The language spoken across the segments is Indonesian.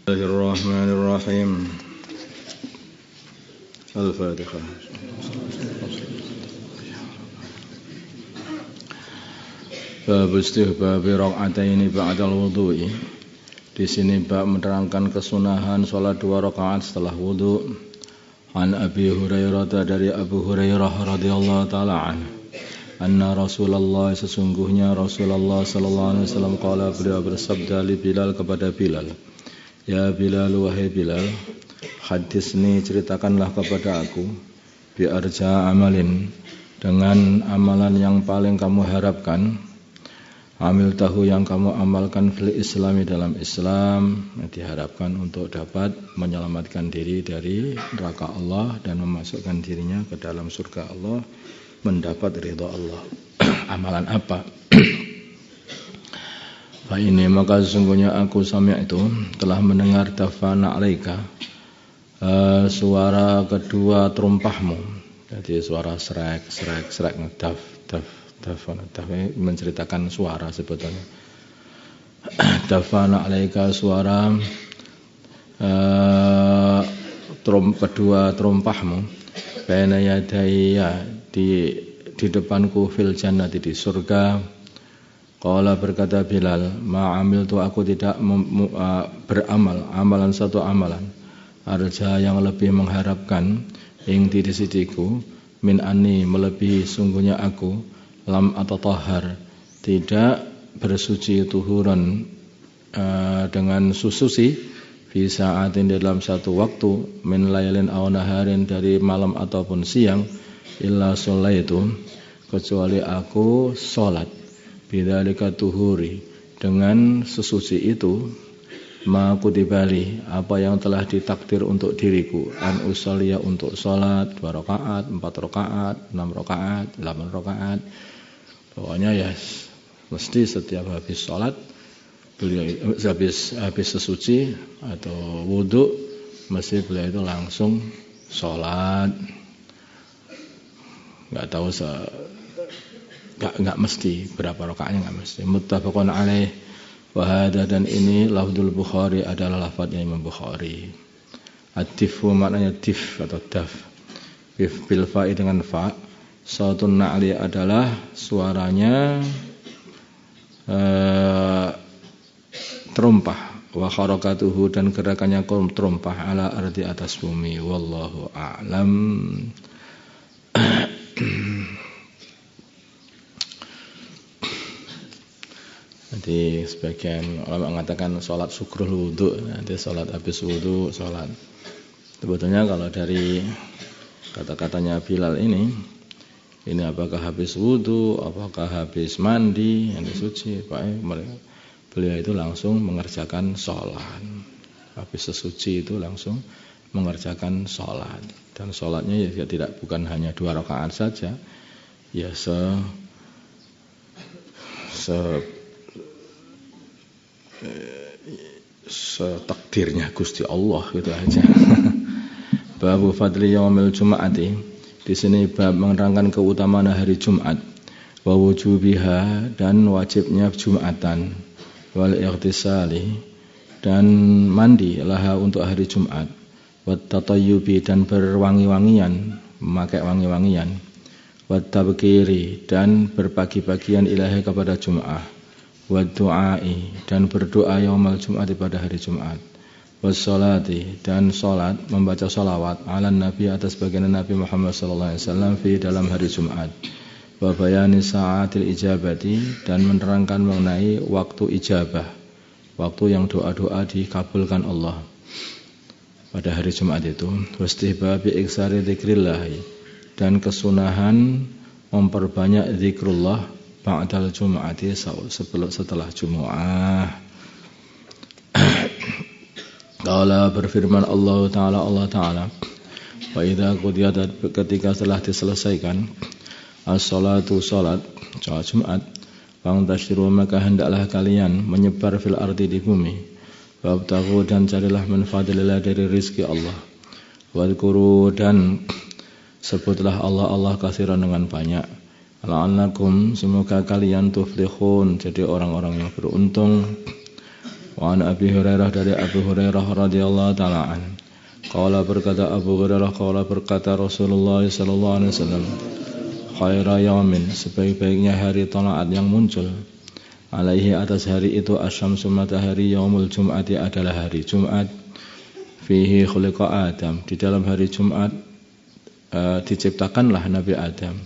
Bismillahirrahmanirrahim. Al-Fatihah. Bab istihbab raka'ataini ba'dal wudu'i. Di sini bab menerangkan kesunahan salat 2 rakaat setelah wudu. An Abi Hurairah, dari Abu Hurairah radhiyallahu taala anhu, anna Rasulullah, sesungguhnya Rasulullah sallallahu alaihi wasallam qala, beliau bersabda li Bilal, kepada Bilal, ya Bilal, wahai Bilal, hadisni, ceritakanlah kepada aku, bi arja amalin, dengan amalan yang paling kamu harapkan, amil tahu, yang kamu amalkan, fil islami, dalam Islam, diharapkan untuk dapat menyelamatkan diri dari neraka Allah dan memasukkan dirinya ke dalam surga Allah, mendapat ridha Allah. Amalan apa? Fa ini, maka sesungguhnya aku sami'tu, telah mendengar, dafana alaika, suara kedua terumpahmu. Jadi suara srek daf menceritakan suara sebetulnya. Dafana alaika, suara kedua terumpahmu, baina yadayya, di depanku, fil jannati, di surga. Qala, berkata Bilal, ma'amiltu, aku tidak beramal amalan, satu amalan, arja, yang lebih mengharapkan, ing di sisiku, min ani, melebihi sungguhnya aku, lam atatahhar, tidak bersuci tuhuran, dengan sususi, fi sa'atin, dalam satu waktu, min lailin aw naharin, dari malam ataupun siang, illa sholaitu, kecuali aku salat, bidzalika tuhuri, dengan sesuci itu, ma kutibali, apa yang telah ditakdir untuk diriku, an usalliya, untuk salat 2 rakaat, 4 rakaat, 6 rakaat, 8 rakaat. Pokoknya ya mesti setiap habis salat, beliau habis sesuci atau wudu, mesti beliau itu langsung salat. Enggak mesti berapa rakaatnya, enggak mesti. Muttafaqun alaih. Wa hadza, dan ini lafdzul Bukhari, adalah lafadznya Imam Bukhari. Ad-difu, maknanya dif atau daf, bil fa'i, dengan fa. Sautun na'li, adalah suaranya terumpah. Wa kharakatuhu, dan gerakannya terumpah, ala ardi, atas bumi. Wallahu a'lam. Nanti sebagian ulama mengatakan sholat syukrul wudu, nanti sholat habis wudu, sholat. Sebetulnya kalau dari kata-katanya Bilal ini apakah habis wudu, apakah habis mandi, yang suci, beliau itu langsung mengerjakan sholat. Habis sesuci itu langsung mengerjakan sholat. Dan sholatnya ya bukan hanya 2 rakaat saja, ya setakdirnya Gusti Allah, gitu aja. Babu fadli yaumil jum'ati. Di sini bab menerangkan keutamaan hari Jumat, wa wujubiha, dan wajibnya Jumatan, wal ightisali, dan mandi laha, untuk hari Jumat, wat tatayyubi, dan berwangi-wangian, memakai wangi-wangian, wat tabkiri, dan berpagi-pagian ilahi, kepada Jum'ah, wat du'ai, dan berdoa yaumal Jum'ati, pada hari Jumat, wassalati, dan salat, membaca salawat, ala nabi, atas baginda Nabi Muhammad sallallahu alaihi wasallam, fi, dalam hari Jumat, wa bayani sa'atil ijabati, dan menerangkan mengenai waktu ijabah, waktu yang doa-doa dikabulkan Allah pada hari Jumat itu. Wastihbabi iksari dzikrillah, dan kesunahan memperbanyak zikrullah, ba'dal jum'ati, setelah Jumu'ah. Qala, berfirman Allah Ta'ala, wa idza qudiyat, ketika telah diselesaikan, as-salatu, salat Jumat, fantashru, maka hendaklah kalian menyebar fil ardi, di bumi, wabtaghu, dan carilah min fadlillah, dari rizki Allah, wadhkuru, dan sebutlah Allah katsiran, dengan banyak, la'allakum, semoga kalian tuflihun, jadi orang-orang yang beruntung. Wa an Abi Hurairah dari Abu Hurairah radhiyallahu taala an. Qala berkata Abu Hurairah qala berkata Rasulullah sallallahu alaihi wasallam, khaira yaumin, sebaik-baiknya hari talaat yang muncul, alaihi atas hari itu asyamsu matahari, yaumul jum'ati adalah hari Jumat, fihi khuliqa Adam, di dalam hari Jumat diciptakanlah Nabi Adam,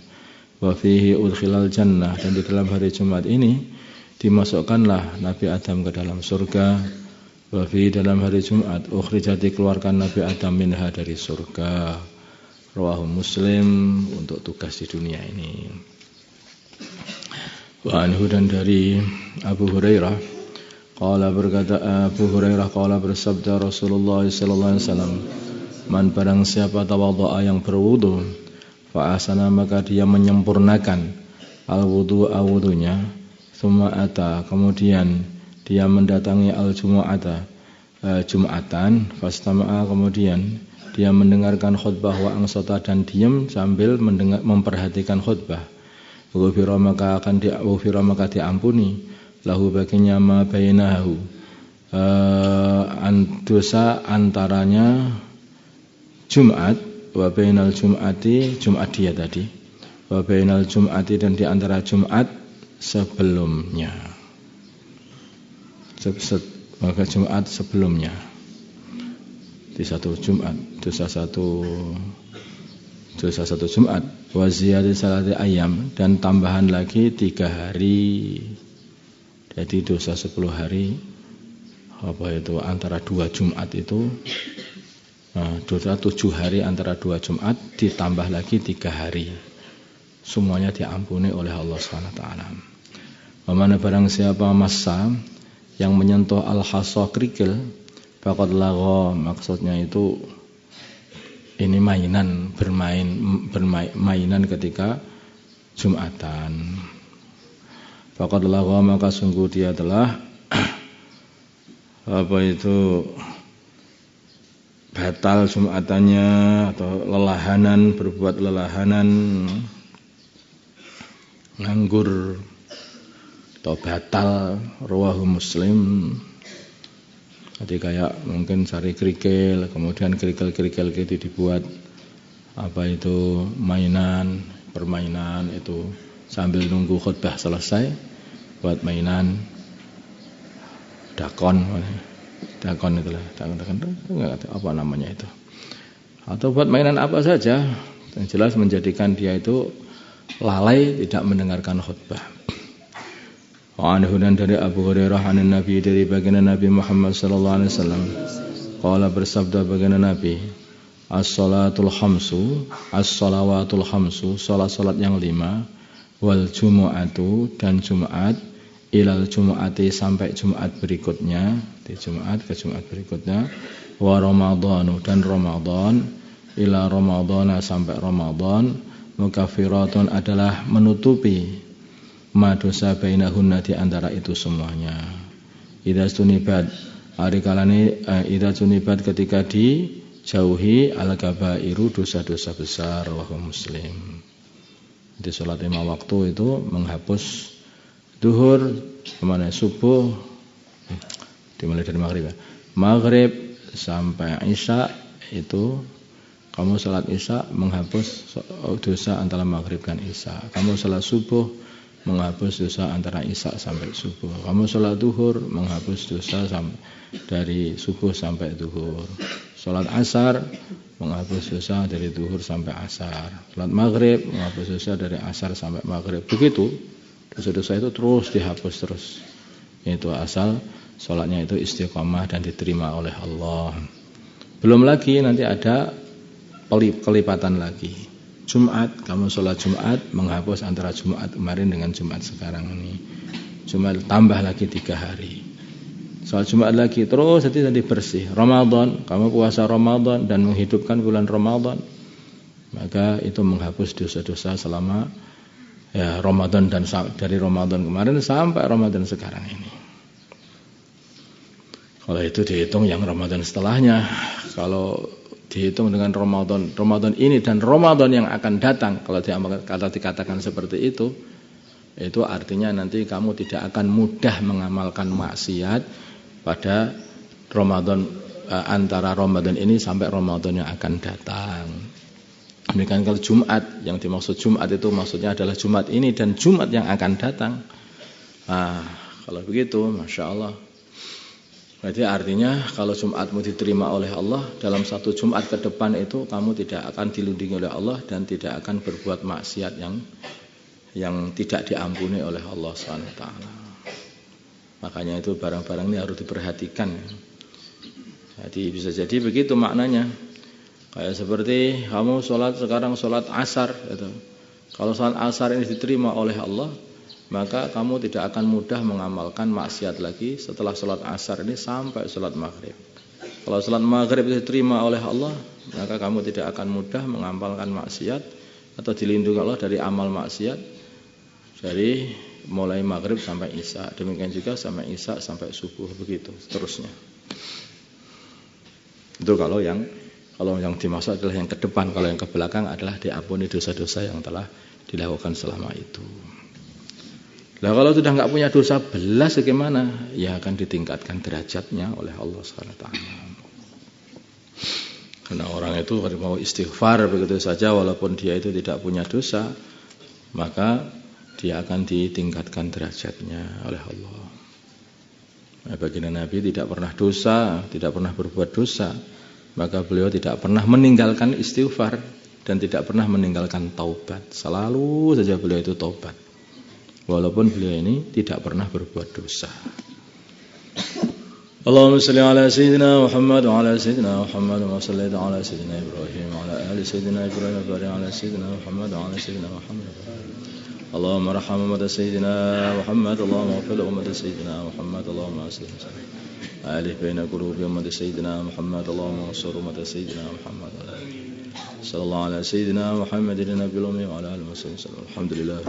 wa fihi udkhilal jannah, dan di dalam hari Jumat ini dimasukkanlah Nabi Adam ke dalam surga, wa fihi dalam hari Jumat ukhrijat dikeluarkan Nabi Adam minha dari surga. Rawahu Muslim untuk tugas di dunia ini. Wa anhu, dan dari Abu Hurairah qala berkata Abu Hurairah qala bersabda Rasulullah sallallahu alaihi wasallam, man barang siapa tawadhu'a yang berwudu, fa asana maka dia menyempurnakan al wudunya, tsumma ata kemudian dia mendatangi al jumu'ata jumatan, fastama'a kemudian dia mendengarkan khutbah, wa angsata dan diam sambil memperhatikan khutbah, ghufira maka diampuni lahu baginya ma bainahu dosa antaranya Jumat, wa bainal Jum'ati Jumat dia tadi, wa bainal Jum'ati dan di antara Jumat sebelumnya, maka Jumat sebelumnya di satu Jumat, dosa satu Jumat, wa ziyadati salati ayyam, dan tambahan lagi 3 hari, jadi dosa 10 hari, apa itu antara 2 Jumat itu, dosa 7 hari antara 2 Jumat ditambah lagi 3 hari, semuanya diampuni oleh Allah SWT. Mana barang siapa massa yang menyentuh al-hasa kerikil, faqad lagha, maksudnya itu ini mainan ketika Jumatan. Faqad lagha, maka sungguh dia telah apa itu batal Jumatannya, atau lelahanan, berbuat lelahanan, nganggur atau batal. Rawahu Muslim. Jadi kayak mungkin cari kerikil, kemudian kerikil itu dibuat apa itu permainan itu sambil nunggu khutbah selesai, buat mainan dakon itulah, dakon apa namanya itu, atau buat mainan apa saja, yang jelas menjadikan dia itu lalai tidak mendengarkan khutbah. Wa'anhu, dan dari Abu Hurairah anin Nabi, dari baginda Nabi Muhammad sallallahu alaihi wasallam, qala bersabda baginda Nabi, as-salawatul khamsu, salat yang 5, wal jumu'atu, dan Jumat, ilal jumu'ati, sampai Jumat berikutnya, di Jumat ke Jumat berikutnya, wa ramadhanu, dan Ramadan, ila ramadhana, sampai Ramadan, mukaffiratun, adalah menutupi ma dosa bainahunna, di antara itu semuanya. Idza sunibat, hari kalane idza sunibat, ketika dijauhi al-kabairu, dosa-dosa besar. Rawahu Muslim. Di salat 5 waktu itu menghapus duhur, kemana subuh, dimulai dari maghrib sampai isya, itu kamu salat isya menghapus dosa antara maghrib dan isya. Kamu salat subuh menghapus dosa antara isya sampai subuh. Kamu sholat duhur menghapus dosa dari subuh sampai duhur. Sholat asar menghapus dosa dari duhur sampai asar. Sholat maghrib menghapus dosa dari asar sampai maghrib. Begitu dosa-dosa itu terus dihapus terus. Itu asal sholatnya itu istiqamah dan diterima oleh Allah. Belum lagi nanti ada kelipatan lagi. Jumat, kamu sholat Jumat menghapus antara Jumat kemarin dengan Jumat sekarang ini. Jumat tambah lagi 3 hari. Sholat Jumat lagi terus nanti bersih. Ramadan, kamu puasa Ramadan dan menghidupkan bulan Ramadan, maka itu menghapus dosa-dosa selama Ramadan, dan dari Ramadan kemarin sampai Ramadan sekarang ini. Kalau itu dihitung yang Ramadan setelahnya. Kalau dihitung dengan Ramadan ini dan Ramadan yang akan datang, kalau dikatakan seperti itu artinya nanti kamu tidak akan mudah mengamalkan maksiat pada Ramadan, antara Ramadan ini sampai Ramadan yang akan datang. Demikian kalau Jumat, yang dimaksud Jumat itu maksudnya adalah Jumat ini dan Jumat yang akan datang. Kalau begitu, Masya Allah. Berarti artinya kalau Jumatmu diterima oleh Allah, dalam satu Jumat ke depan itu kamu tidak akan dilindungi oleh Allah dan tidak akan berbuat maksiat yang tidak diampuni oleh Allah SWT. Makanya itu barang-barang ini harus diperhatikan. Jadi bisa jadi begitu maknanya. Kayak seperti kamu sekarang sholat asar gitu. Kalau sholat asar ini diterima oleh Allah, maka kamu tidak akan mudah mengamalkan maksiat lagi setelah sholat asar ini sampai sholat maghrib. Kalau sholat maghrib diterima oleh Allah, maka kamu tidak akan mudah mengamalkan maksiat atau dilindungi Allah dari amal maksiat dari mulai maghrib sampai isya. Demikian juga sampai isya sampai subuh, begitu seterusnya. Itu kalau yang dimaksud adalah yang ke depan. Kalau yang ke belakang adalah diampuni dosa-dosa yang telah dilakukan selama itu. Nah kalau sudah nggak punya dosa belas bagaimana? Ya akan ditingkatkan derajatnya oleh Allah SWT. Karena orang itu mau istighfar begitu saja walaupun dia itu tidak punya dosa, maka dia akan ditingkatkan derajatnya oleh Allah. Baginda Nabi tidak pernah dosa, tidak pernah berbuat dosa, maka beliau tidak pernah meninggalkan istighfar dan tidak pernah meninggalkan taubat. Selalu saja beliau itu taubat, walaupun beliau ini tidak pernah berbuat dosa. Allahumma salli ala sayyidina Muhammad wa ala sayyidina Muhammad wa salli ala sayyidina Ibrahim wa ala ali sayyidina Ibrahim wa barik ala sayyidina Muhammad wa ala sayyidina Muhammad. اللهم ارحم أمة سيدنا محمد، اللهم اغفر لأمة سيدنا محمد، اللهم أصلح ألف بين قلوب أمة سيدنا محمد، اللهم انصر أمة سيدنا محمد. صلى الله على سيدنا محمد النبي الأمي وعلى آله وصحبه وسلم. الحمد لله.